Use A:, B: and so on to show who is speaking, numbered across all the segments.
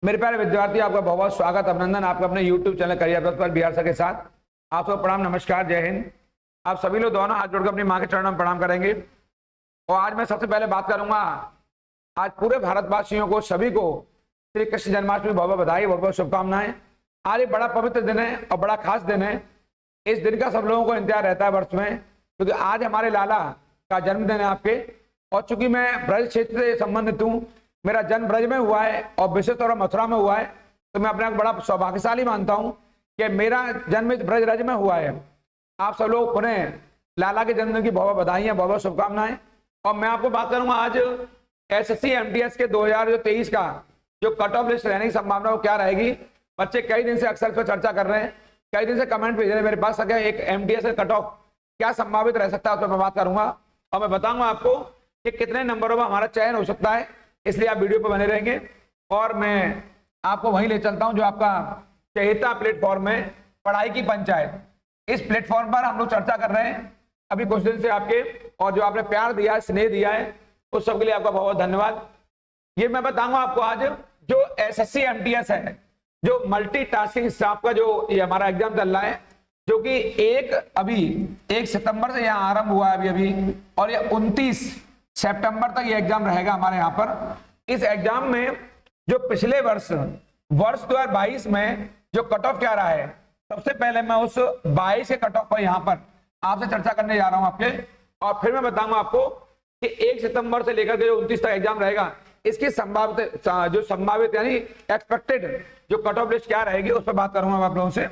A: मेरे प्यारे विद्यार्थी, आपका बहुत बहुत स्वागत, अभिनंदन आपका अपने YouTube चैनल करियर पर बिहार सर के साथ। आपको प्रणाम, नमस्कार, जय हिंद। आप सभी लोग दोनों हाथ जोड़कर अपनी माँ के चरणों में प्रणाम करेंगे। और आज मैं सबसे पहले बात करूंगा, आज पूरे भारतवासियों को, सभी को श्री कृष्ण जन्माष्टमी बहुत बहुत बधाई, बहुत बहुत शुभकामनाएं। आज एक बड़ा पवित्र दिन है और बड़ा खास दिन है। इस दिन का सब लोगों को इंतजार रहता है वर्ष में, क्योंकि आज हमारे लाला का जन्मदिन है आपके। और चूंकि मैं ब्रज क्षेत्र से संबंधित हूँ, मेरा जन्म ब्रज में हुआ है और विशेष तौर पर मथुरा में हुआ है, तो मैं अपने आप बड़ा सौभाग्यशाली मानता हूँ कि मेरा जन्म ब्रज राज्य में हुआ है। आप सब लोग पुनः लाला के जन्मदिन की बहुत बहुत बधाइयाँ, बहुत बहुत शुभकामनाएं। और मैं आपको बात करूंगा आज एसएससी एमटीएस के 2023 का जो कट ऑफ लिस्ट रहने की संभावना वो क्या रहेगी। बच्चे कई दिन से अक्सर इस पर चर्चा कर रहे हैं, कई दिन से कमेंट भेज रहे हैं मेरे पास, अगर एक एमटीएस का कट ऑफ क्या संभावित रह सकता है उस पर मैं बात करूंगा। और मैं बताऊंगा आपको कि कितने नंबरों में हमारा चयन हो सकता है, इसलिए आप वीडियो पर बने रहेंगे। और मैं आपको वहीं ले चलता हूं जो आपका चहेता प्लेटफॉर्म है, पढ़ाई की पंचायत। इस प्लेटफॉर्म पर हम लोग चर्चा कर रहे हैं अभी कुछ दिन से आपके, और जो आपने प्यार दिया है, स्नेह दिया है, उस सब के लिए आपका बहुत बहुत धन्यवाद। ये मैं बताऊंगा आपको आज जो एसएससी एमटीएस है, जो मल्टीटास्किंग स्टाफ का जो ये हमारा एग्जाम चल रहा है, जो कि अभी 1 सितंबर से यहाँ आरंभ हुआ है अभी, और ये 29 सितंबर तक ये एग्जाम रहेगा हमारे यहाँ पर। इस एग्जाम में जो पिछले वर्ष 2022 में जो कट ऑफ क्या रहा है, सबसे पहले मैं उस 22 के कट ऑफ पर यहाँ पर आपसे चर्चा करने जा रहा हूँ आपके, और फिर मैं बताऊंगा आपको कि 1 सितंबर से लेकर के जो 29 तक एग्जाम रहेगा, इसकी संभावित यानी एक्सपेक्टेड जो कट ऑफ लिस्ट क्या रहेगी, उस पर बात करूंगा आप लोगों से।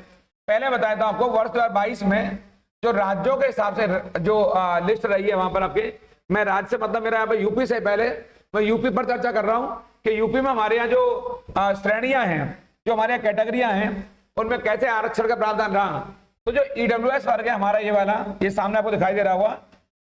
A: पहले बताया था आपको वर्ष 2022 में जो राज्यों के हिसाब से जो लिस्ट रही है वहां पर आपके, मैं राज्य से मतलब मेरा यहाँ पर यूपी से, पहले मैं यूपी पर चर्चा कर रहा हूँ कि यूपी में हमारे यहाँ जो श्रेणियां हैं, जो हमारे यहाँ कैटेगरियां हैं, उनमें कैसे आरक्षण का प्रावधान रहा। तो जो ईडब्ल्यूएस वर्ग है हमारा, ये वाला, ये सामने आपको दिखाई दे रहा होगा,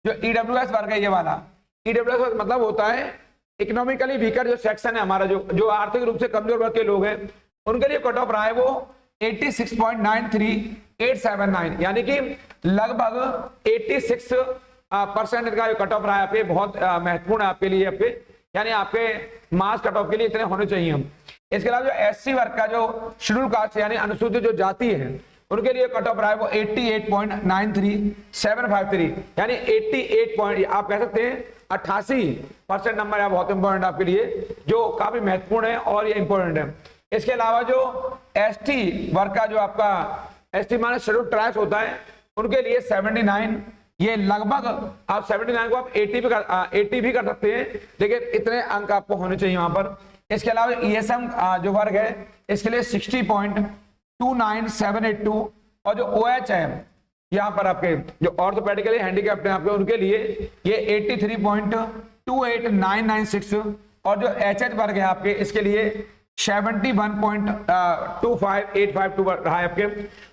A: जो ईडब्ल्यूएस वर्ग है ये वाला, ईडब्ल्यूएस वर्ग मतलब होता है इकोनॉमिकली वीकर जो सेक्शन है हमारा, जो आर्थिक रूप से कमजोर वर्ग के लोग हैं, उनके लिए कट ऑफ रहा है वो 86.93879, यानी कि लगभग 86% का जो कट ऑफ रहा है आपके, बहुत महत्वपूर्ण है आपके लिए, आपके यानी आपके मास कट ऑफ के लिए इतने होने चाहिए हम। इसके अलावा जो एससी वर्ग का जो शेड्यूल कास्ट यानी अनुसूचित जो जाति है, उनके लिए कट ऑफ रहा है वो 88.93753, यानी 88 आप कह सकते हैं 88% नंबर है, बहुत इंपॉर्टेंट आपके लिए, जो काफी महत्वपूर्ण है और ये इंपॉर्टेंट है। इसके अलावा जो एसटी वर्ग का जो आपका एसटी माने शेड्यूल ट्राइब्स होता है, उनके लिए 79, ये लगभग आप 79 को आप 80 भी कर सकते हैं, लेकिन इतने अंक आपको होने चाहिए वहां पर। इसके अलावा ईएसएम जो वर्ग है, इसके लिए 60.29782, और जो ओएच है यहाँ पर आपके जो ऑर्थोपेडिकली हैंडीकैप्ड है आपके, उनके लिए ये 83.28996, और जो एचएच वर्ग है आपके, इसके लिए 71.25852 रहा है आपके।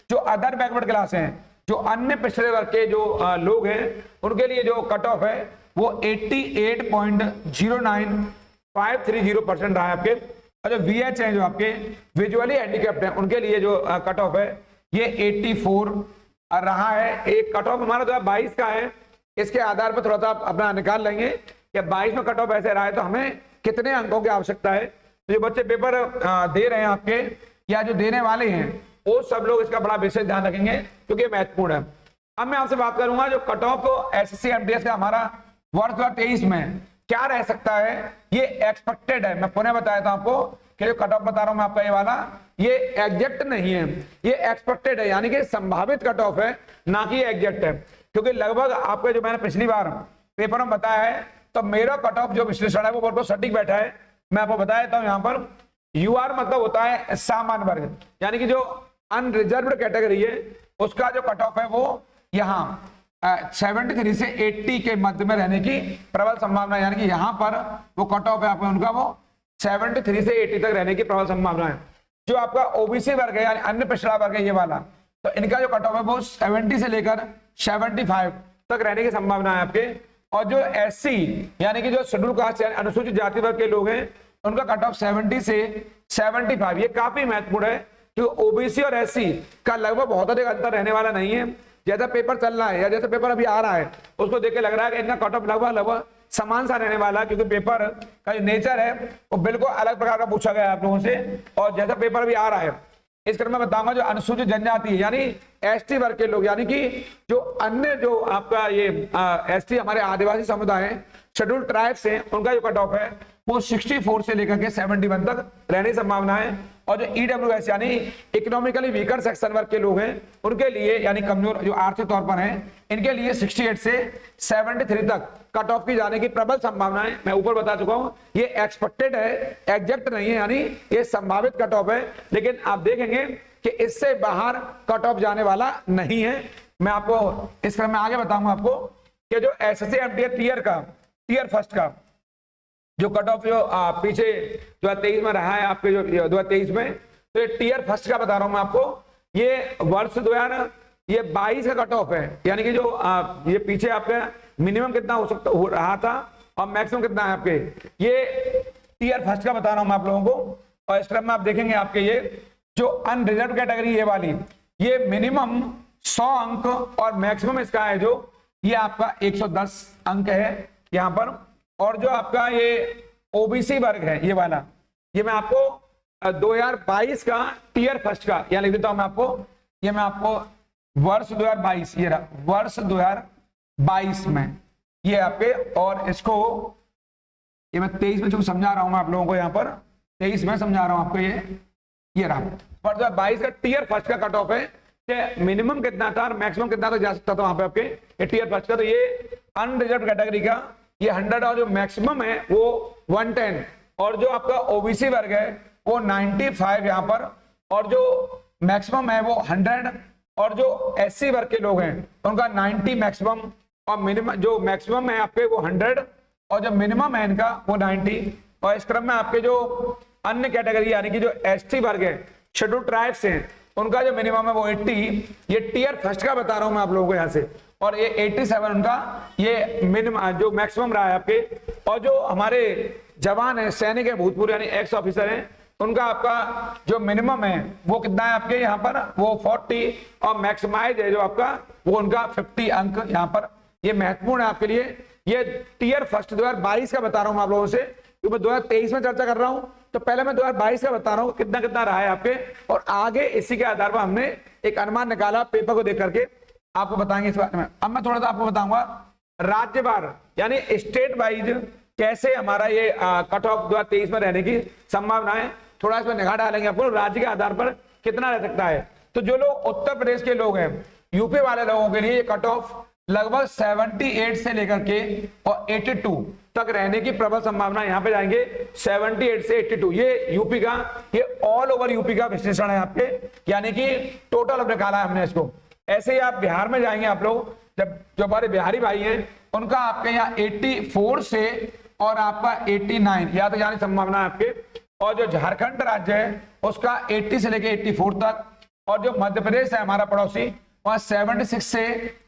A: जो अदर बैकवर्ड क्लास हैं, जो अन्य पिछड़े वर्ग के जो लोग हैं, उनके लिए जो कट ऑफ है वो 88.09530% रहा है आपके। और जो वीएच है, जो आपके विजुअली हैंडीकैप्ड हैं, उनके लिए जो कट ऑफ है ये 84 रहा है। एक कट ऑफ हमारा 2022 का है, इसके आधार पर थोड़ा सा आप अपना निकाल लेंगे कि 22 में कट ऑफ ऐसे रहा है तो हमें कितने अंकों की आवश्यकता है। तो जो बच्चे पेपर दे रहे हैं आपके या जो देने वाले हैं, वो सब लोग इसका बड़ा विशेष ध्यान रखेंगे क्योंकि महत्वपूर्ण है। अब मैं आपसे बात करूंगा जो कट ऑफ एसएससी एमटीएस का हमारा वर्ष 2023 में क्या रह सकता है, ये एक्सपेक्टेड है। मैं पुनः बताया था आपको कि जो कट ऑफ बता रहा हूं मैं आपका, ये वाला, ये एग्जैक्ट नहीं है, ये एक्सपेक्टेड है, यानी कि संभावित कट ऑफ है, ना कि एग्जैक्ट है। क्योंकि लगभग आपको जो मैंने पिछली बार पेपर में बताया है, तो मेरा कट ऑफ जो विश्लेषण है वो बहुत सटीक बैठा है। मैं आपको बता देता हूं, यहाँ पर यूआर मतलब होता है सामान्य वर्ग, यानी कि जो अनरिजर्व्ड कैटेगरी है, उसका जो कट ऑफ है वो यहाँ 73 से 80 के मध्य में रहने की प्रबल संभावना, यानी कि यहाँ पर वो कट ऑफ है आपका, उनका वो 73 से 80 तक रहने की प्रबल संभावना है। जो आपका ओबीसी वर्ग है यानी अन्य पिछड़ा वर्ग है, ये वाला, तो इनका जो कट ऑफ है वो 70 से लेकर 75 तक रहने की संभावना है आपके। और जो एससी यानी कि जो शेड्यूल कास्ट यानी अनुसूचित जाति वर्ग के लोग हैं, उनका कट ऑफ 70 से 75, ये काफी महत्वपूर्ण है क्योंकि ओबीसी और एससी का लगभग बहुत अधिक अंतर रहने वाला नहीं है। जैसा पेपर चल रहा है या जैसा पेपर अभी आ रहा है, उसको देख के लग रहा है कि इनका कट ऑफ लगभग समान सा रहने वाला, क्योंकि पेपर का जो नेचर है वो बिल्कुल अलग प्रकार का पूछा गया है आप लोगों से। और जैसा पेपर अभी आ रहा है इस क्रम में बताऊंगा जो अनुसूचित जनजाति है यानी एसटी वर्ग के लोग, यानी कि जो अन्य जो आपका ये एसटी हमारे आदिवासी समुदाय है, शेड्यूल्ड ट्राइब्स हैं, उनका जो कट ऑफ है वो 64 से लेकर के 71 तक रहने की संभावना है। और जो ईडब्ल्यूएस यानी इकोनॉमिकली वीकर सेक्शन वर्ग के लोग हैं उनके लिए, यानी कमजोर जो आर्थिक तौर पर हैं, इनके लिए 68 से 73 तक कट ऑफ की जाने की प्रबल संभावना है। मैं ऊपर बता चुका हूं ये एक्सपेक्टेड है, एग्जैक्ट नहीं है, यानी ये संभावित कट ऑफ है, लेकिन आप देखेंगे कि इससे बाहर कट ऑफ जाने वाला नहीं है। मैं आपको इस क्रम में आगे बताऊंगा आपको कि जो एसएससी एमटीए टीयर फर्स्ट का जो कट ऑफ जो पीछे 2023 में रहा है आपके जो 2023 में, तो ये टीयर फर्स्ट का बता रहा हूं मैं आपको। ये वर्ष 2022 का कट ऑफ है, यानी कि जो ये पीछे आपका मिनिमम कितना हो रहा था और मैक्सिमम कितना है आपके, ये टीयर फर्स्ट का बता रहा हूं मैं आप लोगों को। और इस क्रम में आप देखेंगे आपके ये जो अनरिजर्व कैटेगरी ये वाली, ये मिनिमम 100 अंक और मैक्सिमम इसका है जो ये आपका 110 अंक है यहां पर। और जो आपका ये ओबीसी वर्ग है ये वाला, ये मैं आपको 2022 का टीयर फर्स्ट का यहाँ लिख देता हूं मैं आपको, ये मैं आपको वर्ष 2022, ये रहा वर्ष 2022 में ये आपके, और इसको ये मैं 23 में जो समझा रहा हूं मैं आप लोगों को, यहाँ पर 23 में समझा रहा हूं आपको, ये रहा वर्ष 2022 का टीयर फर्स्ट का कट ऑफ है कि मिनिमम कितना था और मैक्सिमम कितना तक जा सकता था वहां पे आपके ये टीयर फर्स्ट का। तो ये अनरिजर्व कैटेगरी का ये 100 और जो मैक्सिमम है वो 110, और जो आपका ओबीसी वर्ग है वो 95 यहाँ पर, और जो मैक्सिमम है वो 100, और जो एससी वर्ग के लोग हैं उनका 90 मैक्सिमम, और मिनिमम जो मैक्सिमम है आपके वो 100 और जो मिनिमम है इनका वो 90। और इस क्रम में आपके जो अन्य कैटेगरी यानी कि जो एसटी वर्ग है, शेड्यूल्ड ट्राइब्स हैं, उनका जो मिनिमम है वो 80, ये टीयर फर्स्ट का बता रहा हूं मैं आप लोगों को यहाँ से, और ये 87 उनका ये मिनिमम जो मैक्सिमम रहा है आपके। और जो हमारे जवान है, सैनिक है, भूतपूर्व यानी एक्स ऑफिसर हैं, उनका आपका जो मिनिमम है वो कितना है आपके यहाँ पर, वो 40, और मैक्सिमाइज है जो आपका वो उनका 50 अंक यहाँ पर। ये महत्वपूर्ण है आपके लिए। ये टीयर फर्स्ट 2022 का बता रहा हूँ आप लोगों से, क्योंकि मैं 2023 में चर्चा कर रहा हूं, तो पहले मैं 2022 का बता रहा हूं कितना कितना रहा है आपके, और आगे इसी के आधार पर हमने एक अनुमान निकाला पेपर को देख करके आपको बताएंगे इस बारे में। अब मैं थोड़ा सा आपको बताऊंगा राज्यवार यानी स्टेट वाइज कैसे हमारा ये कट ऑफ 2023 में रहने की संभावना है, थोड़ा इसमें निगाह डालेंगे आपको राज्य के आधार पर कितना रह सकता है। तो जो लोग उत्तर प्रदेश के लोग हैं, यूपी वाले लोगों के लिए ये कट ऑफ लगभग 78 से लेकर के और 82 तक रहने की प्रबल संभावना, यहाँ पे जाएंगे 78 से 82, ये यूपी का, ये ऑल ओवर यूपी का विश्लेषण है आपके, यानी कि टोटल निकाला है हमने इसको। ऐसे ही आप बिहार में जाएंगे आप लोग, जब जो हमारे बिहारी भाई हैं उनका आपके यहाँ 84 से और आपका 89 या तो जाने संभावना है आपके। और जो झारखंड राज्य है उसका 80 से लेकर 84 तक, और जो मध्य प्रदेश है हमारा पड़ोसी वहां 76 से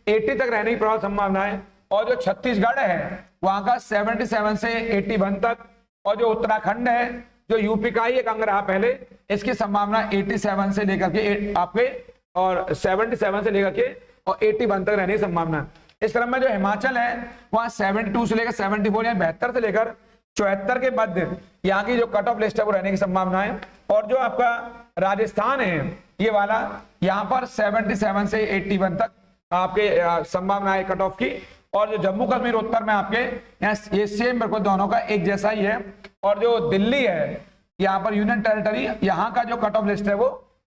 A: 80 तक रहने की प्रबल संभावना है। और जो छत्तीसगढ़ है वहां का 77 से 81 तक, और जो उत्तराखंड है जो यूपी का ही एक अंग रहा पहले, इसकी संभावना 87 से लेकर के आपके और 77 से लेकर के और 81 तक रहने की संभावना। इस क्रम में जो हिमाचल है वहां 72 से लेकर 74 या 72 से लेकर 74 के मध्य यहाँ की जो कट ऑफ लिस्ट है वो रहने की संभावना है। और जो आपका राजस्थान है ये वाला, यहाँ पर 77 से 81 तक आपके संभावना है कट ऑफ की। और जो जम्मू कश्मीर उत्तर में आपके यहाँ ये सेम बिल्कुल दोनों का एक जैसा ही है। और जो दिल्ली है यहाँ पर यूनियन टेरिटरी, यहाँ का जो कट ऑफ लिस्ट है वो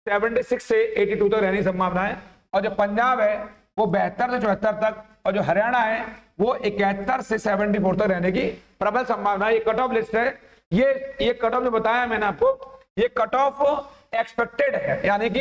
A: 76 से 82 तक रहने की संभावना है। और जो पंजाब है वो 72 से 74 तक, और जो हरियाणा है वो 71 से 74 तक रहने की प्रबल संभावना। ये कट ऑफ लिस्ट है, ये कट ऑफ जो बताया मैंने आपको, ये कट ऑफ एक्सपेक्टेड है, यानी कि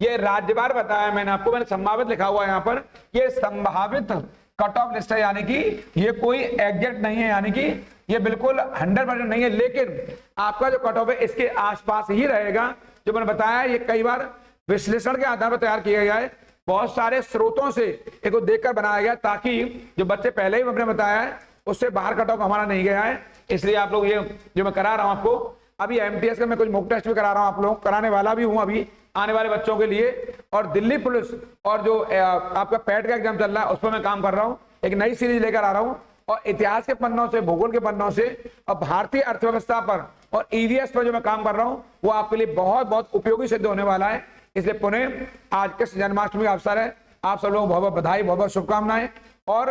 A: ये राज्यवार बताया मैंने आपको, मैंने संभावित लिखा हुआ है यहाँ पर, ये संभावित कट ऑफ लिस्ट है, यानी कि ये कोई एग्जैक्ट नहीं है, यानी कि ये बिल्कुल 100% नहीं है, लेकिन आपका जो कट ऑफ है इसके आसपास ही रहेगा। जो मैंने बताया ये कई बार विश्लेषण के आधार पर तैयार किया गया है, बहुत सारे स्रोतों से इसको देखकर बनाया गया, ताकि जो बच्चे पहले ही हमने बताया है उससे बाहर कट ऑफ हमारा नहीं गया है। इसलिए आप लोग ये जो मैं करा रहा हूं आपको, अभी एमटीएस का मैं कुछ मॉक टेस्ट भी करा रहा हूं, आप लोग कराने वाला भी हूं अभी आने वाले बच्चों के लिए। और दिल्ली पुलिस और जो आपका पैट का एग्जाम चल रहा है उस पर मैं काम कर रहा हूं, एक नई सीरीज लेकर आ रहा हूं और इतिहास के पन्नों से, भूगोल के पन्नों से और भारतीय अर्थव्यवस्था पर और ईवीएस पर जो मैं काम कर रहा हूं वो आपके लिए बहुत बहुत उपयोगी सिद्ध होने वाला है। इसलिए पुनः आज कृष्ण जन्माष्टमी का अवसर है, आप सब लोगों को बहुत बहुत बधाई, बहुत बहुत शुभकामनाएं। और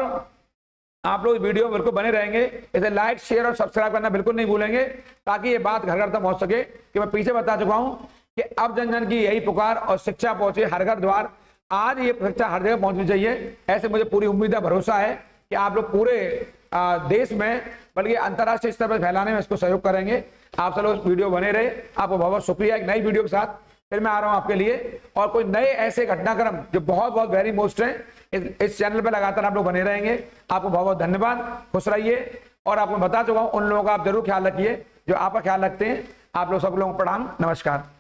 A: आप लोग वीडियो बिल्कुल बने रहेंगे, इसे लाइक, शेयर और सब्सक्राइब करना बिल्कुल नहीं भूलेंगे, ताकि ये बात घर घर तक पहुंच सके कि मैं पीछे बता चुका हूं कि अब जन जन की यही पुकार और शिक्षा पहुंचे हर घर द्वार। आज ये शिक्षा हर जगह पहुंचनी चाहिए, ऐसे मुझे पूरी उम्मीद है, भरोसा है कि आप लोग पूरे देश में बल्कि अंतर्राष्ट्रीय स्तर पर फैलाने में इसको सहयोग करेंगे। आप सब लोग वीडियो बने रहे, आपको बहुत बहुत शुक्रिया। एक नई वीडियो के साथ फिर मैं आ रहा हूं आपके लिए, और कोई नए ऐसे घटनाक्रम जो बहुत बहुत वेरी मोस्ट है, इस चैनल पर लगातार आप लोग बने रहेंगे। आपको बहुत बहुत धन्यवाद, खुश रहिए। और आपको बता चुका हूं, उन लोगों का आप जरूर ख्याल रखिए जो आपका ख्याल रखते हैं। आप लोग सब लोगों को प्रणाम, नमस्कार।